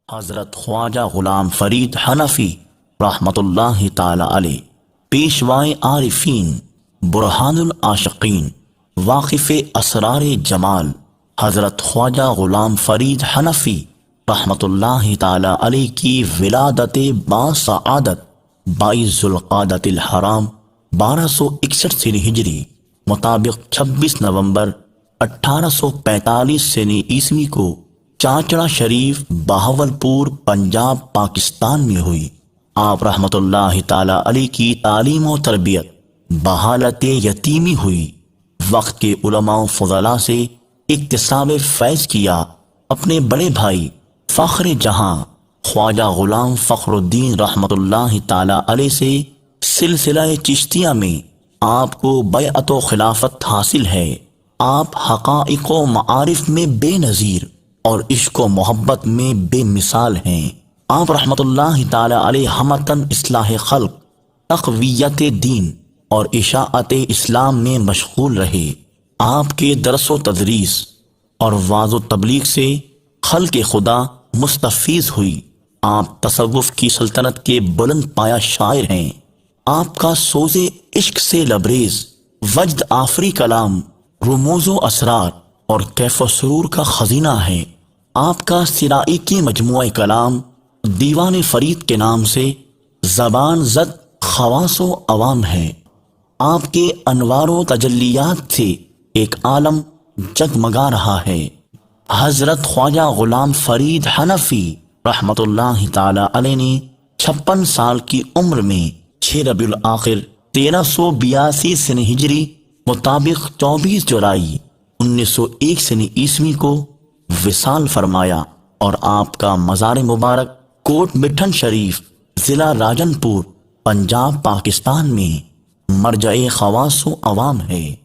حضرت خواجہ غلام فرید حنفی رحمت اللہ تعالی علیہ، پیشوائے عارفین، برہان العاشقین، واقف اسرار جمال، حضرت خواجہ غلام فرید حنفی رحمت اللہ تعالی علیہ کی ولادت باسعادت 22 ذوالقعدۃ الحرام 1261 سنی ہجری مطابق 26 نومبر 1845 سنی عیسوی کو چاچڑا شریف، بہاولپور، پنجاب، پاکستان میں ہوئی۔ آپ رحمت اللہ تعالی علیہ کی تعلیم و تربیت بحالت یتیمی ہوئی۔ وقت کے علماء و فضلاء سے اکتساب فیض کیا۔ اپنے بڑے بھائی فخر جہاں خواجہ غلام فخر الدین رحمت اللہ تعالی علیہ سے سلسلہ چشتیہ میں آپ کو بیعت و خلافت حاصل ہے۔ آپ حقائق و معارف میں بے نظیر اور عشق و محبت میں بے مثال ہیں۔ آپ رحمت اللہ تعالی علیہ ہمتاً اصلاح خلق، تقویت دین اور اشاعت اسلام میں مشغول رہے۔ آپ کے درس و تدریس اور وعظ و تبلیغ سے خلق خدا مستفیض ہوئی۔ آپ تصوف کی سلطنت کے بلند پایہ شاعر ہیں۔ آپ کا سوز عشق سے لبریز وجد آفری کلام رموز و اسرار اور کیف و سرور کا خزینہ ہے۔ آپ کا سرائی کی مجموعہ کلام دیوان فرید کے نام سے زبان زد خواص و عوام ہے۔ آپ کے انوار و تجلیات سے ایک عالم جگمگا رہا ہے۔ حضرت خواجہ غلام فرید حنفی رحمت اللہ تعالی علیہ نے 56 سال کی عمر میں 6 ربیع الاخر 1382 سنی ہجری مطابق 24 جولائی 1901 سنی عیسوی کو وصال فرمایا، اور آپ کا مزار مبارک کوٹ مٹھن شریف، ضلع راجن پور، پنجاب، پاکستان میں مرجع خواص و عوام ہے۔